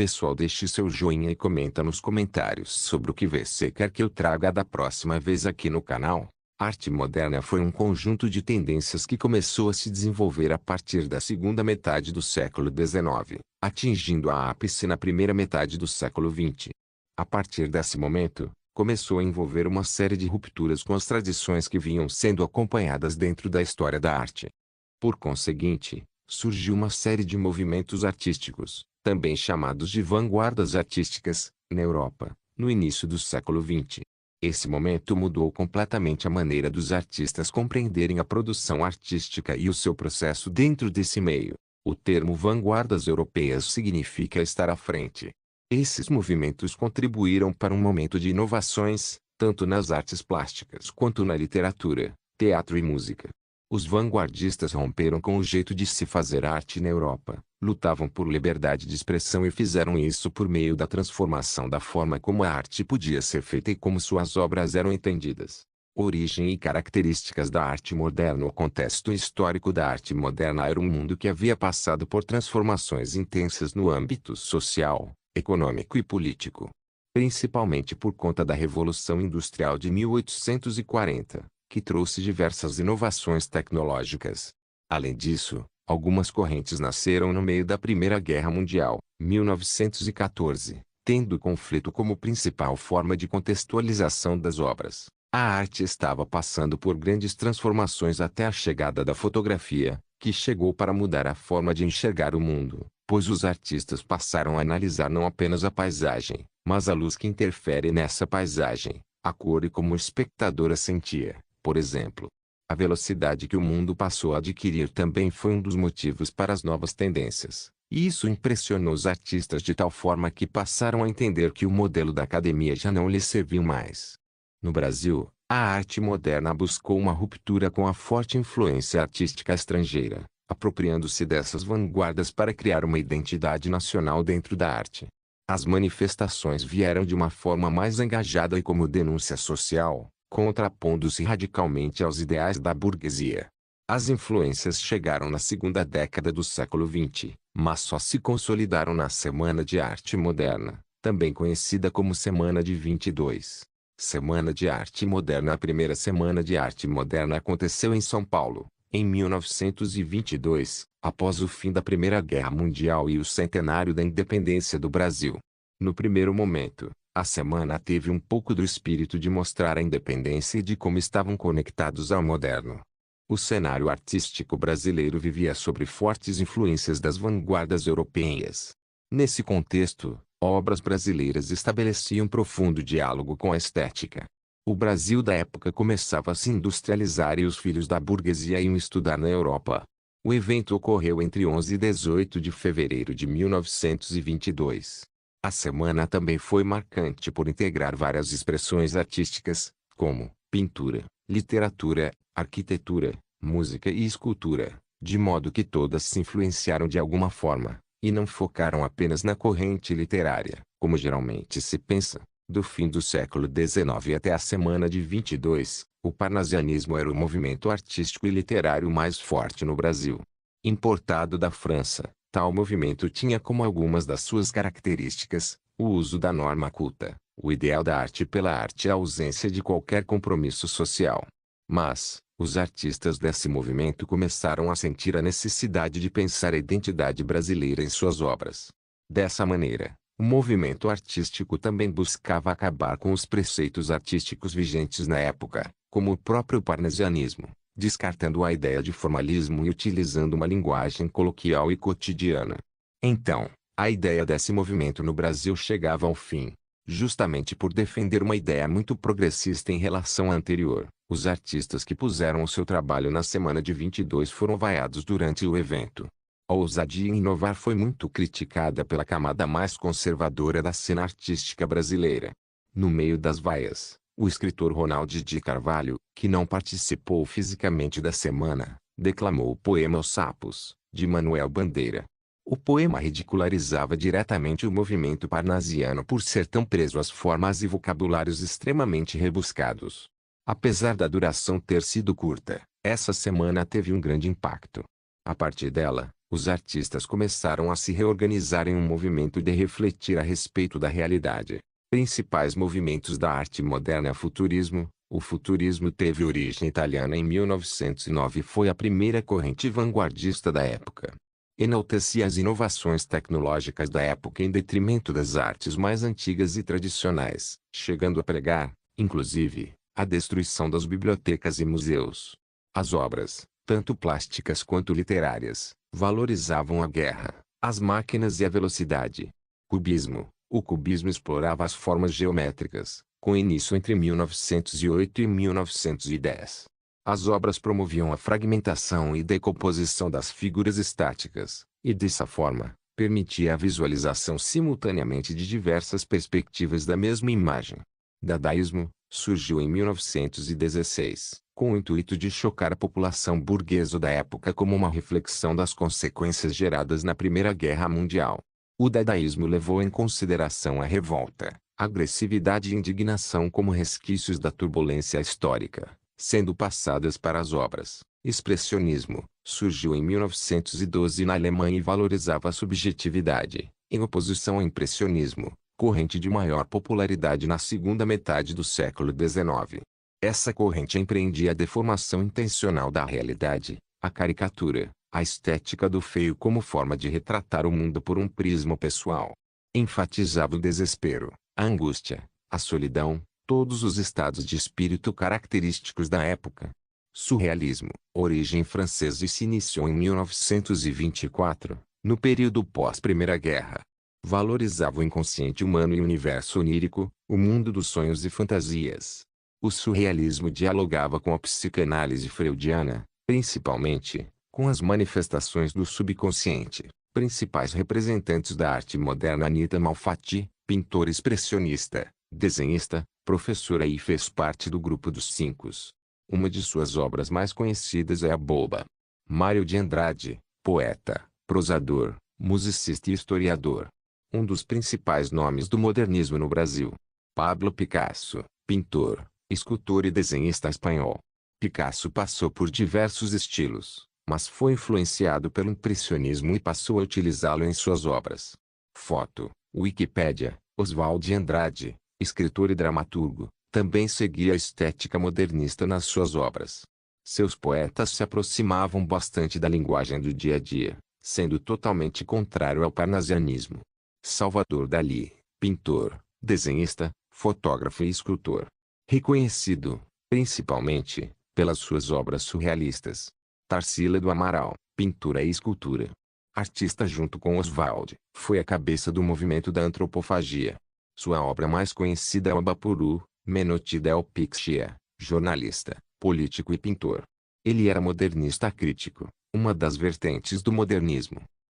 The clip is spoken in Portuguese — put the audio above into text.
Pessoal, deixe seu joinha e comenta nos comentários sobre o que você quer que eu traga da próxima vez aqui no canal. A arte moderna foi um conjunto de tendências que começou a se desenvolver a partir da segunda metade do século XIX, atingindo a ápice na primeira metade do século XX. A partir desse momento, começou a envolver uma série de rupturas com as tradições que vinham sendo acompanhadas dentro da história da arte. Por conseguinte, surgiu uma série de movimentos artísticos, também chamados de vanguardas artísticas, na Europa, no início do século XX. Esse momento mudou completamente a maneira dos artistas compreenderem a produção artística e o seu processo dentro desse meio. O termo vanguardas europeias significa estar à frente. Esses movimentos contribuíram para um momento de inovações, tanto nas artes plásticas quanto na literatura, teatro e música. Os vanguardistas romperam com o jeito de se fazer arte na Europa, lutavam por liberdade de expressão e fizeram isso por meio da transformação da forma como a arte podia ser feita e como suas obras eram entendidas. Origem e características da arte moderna. O contexto histórico da arte moderna era um mundo que havia passado por transformações intensas no âmbito social, econômico e político. Principalmente por conta da Revolução Industrial de 1840. Que trouxe diversas inovações tecnológicas. Além disso, algumas correntes nasceram no meio da Primeira Guerra Mundial, 1914, tendo o conflito como principal forma de contextualização das obras. A arte estava passando por grandes transformações até a chegada da fotografia, que chegou para mudar a forma de enxergar o mundo, pois os artistas passaram a analisar não apenas a paisagem, mas a luz que interfere nessa paisagem, a cor e como o espectador a sentia. Por exemplo, a velocidade que o mundo passou a adquirir também foi um dos motivos para as novas tendências, e isso impressionou os artistas de tal forma que passaram a entender que o modelo da academia já não lhes serviu mais. No Brasil, a arte moderna buscou uma ruptura com a forte influência artística estrangeira, apropriando-se dessas vanguardas para criar uma identidade nacional dentro da arte. As manifestações vieram de uma forma mais engajada e como denúncia social, contrapondo-se radicalmente aos ideais da burguesia. As influências chegaram na segunda década do século XX, mas só se consolidaram na Semana de Arte Moderna, também conhecida como Semana de 22. Semana de Arte Moderna. A primeira Semana de Arte Moderna aconteceu em São Paulo, em 1922, após o fim da Primeira Guerra Mundial e o centenário da independência do Brasil. No primeiro momento, a semana teve um pouco do espírito de mostrar a independência e de como estavam conectados ao moderno. O cenário artístico brasileiro vivia sob fortes influências das vanguardas europeias. Nesse contexto, obras brasileiras estabeleciam profundo diálogo com a estética. O Brasil da época começava a se industrializar e os filhos da burguesia iam estudar na Europa. O evento ocorreu entre 11 e 18 de fevereiro de 1922. A semana também foi marcante por integrar várias expressões artísticas, como pintura, literatura, arquitetura, música e escultura, de modo que todas se influenciaram de alguma forma, e não focaram apenas na corrente literária, como geralmente se pensa. Do fim do século XIX até a Semana de 22, o parnasianismo era o movimento artístico e literário mais forte no Brasil. Importado da França, tal movimento tinha como algumas das suas características, o uso da norma culta, o ideal da arte pela arte e a ausência de qualquer compromisso social. Mas, os artistas desse movimento começaram a sentir a necessidade de pensar a identidade brasileira em suas obras. Dessa maneira, o movimento artístico também buscava acabar com os preceitos artísticos vigentes na época, como o próprio parnasianismo, descartando a ideia de formalismo e utilizando uma linguagem coloquial e cotidiana. Então, a ideia desse movimento no Brasil chegava ao fim. Justamente por defender uma ideia muito progressista em relação à anterior, os artistas que puseram o seu trabalho na Semana de 22 foram vaiados durante o evento. A ousadia em inovar foi muito criticada pela camada mais conservadora da cena artística brasileira. No meio das vaias, o escritor Ronald de Carvalho, que não participou fisicamente da semana, declamou o poema Os Sapos, de Manuel Bandeira. O poema ridicularizava diretamente o movimento parnasiano por ser tão preso às formas e vocabulários extremamente rebuscados. Apesar da duração ter sido curta, essa semana teve um grande impacto. A partir dela, Os artistas começaram a se reorganizar em um movimento de refletir a respeito da realidade. Principais movimentos da arte moderna: futurismo. O futurismo teve origem italiana em 1909 e foi a primeira corrente vanguardista da época. Enaltecia as inovações tecnológicas da época em detrimento das artes mais antigas e tradicionais, chegando a pregar, inclusive, a destruição das bibliotecas e museus. As obras, tanto plásticas quanto literárias, valorizavam a guerra, as máquinas e a velocidade. Cubismo. O cubismo explorava as formas geométricas, com início entre 1908 e 1910. As obras promoviam a fragmentação e decomposição das figuras estáticas, e dessa forma, permitia a visualização simultaneamente de diversas perspectivas da mesma imagem. Dadaísmo surgiu em 1916, com o intuito de chocar a população burguesa da época como uma reflexão das consequências geradas na Primeira Guerra Mundial. O dadaísmo levou em consideração a revolta, agressividade e indignação como resquícios da turbulência histórica, sendo passadas para as obras. Expressionismo surgiu em 1912 na Alemanha e valorizava a subjetividade, em oposição ao impressionismo, corrente de maior popularidade na segunda metade do século XIX. Essa corrente empreendia a deformação intencional da realidade, a caricatura, a estética do feio como forma de retratar o mundo por um prisma pessoal. Enfatizava o desespero, a angústia, a solidão, todos os estados de espírito característicos da época. Surrealismo, origem francesa e se iniciou em 1924, no período pós-Primeira Guerra. Valorizava o inconsciente humano e o universo onírico, o mundo dos sonhos e fantasias. O surrealismo dialogava com a psicanálise freudiana, principalmente, com as manifestações do subconsciente. Principais representantes da arte moderna: Anita Malfatti, pintora expressionista, desenhista, professora e fez parte do grupo dos Cinco. Uma de suas obras mais conhecidas é A Boba. Mário de Andrade, poeta, prosador, musicista e historiador. Um dos principais nomes do modernismo no Brasil. Pablo Picasso, pintor, escultor e desenhista espanhol. Picasso passou por diversos estilos, mas foi influenciado pelo impressionismo e passou a utilizá-lo em suas obras. Foto, Wikipédia. Oswald de Andrade, escritor e dramaturgo, também seguia a estética modernista nas suas obras. Seus poetas se aproximavam bastante da linguagem do dia a dia, sendo totalmente contrário ao parnasianismo. Salvador Dalí, pintor, desenhista, fotógrafo e escultor. Reconhecido, principalmente, pelas suas obras surrealistas. Tarsila do Amaral, pintura e escultura. Artista junto com Oswald, foi a cabeça do movimento da antropofagia. Sua obra mais conhecida é o Abapuru, Menoti del Pixia, jornalista, político e pintor. Ele era modernista crítico, uma das vertentes do modernismo.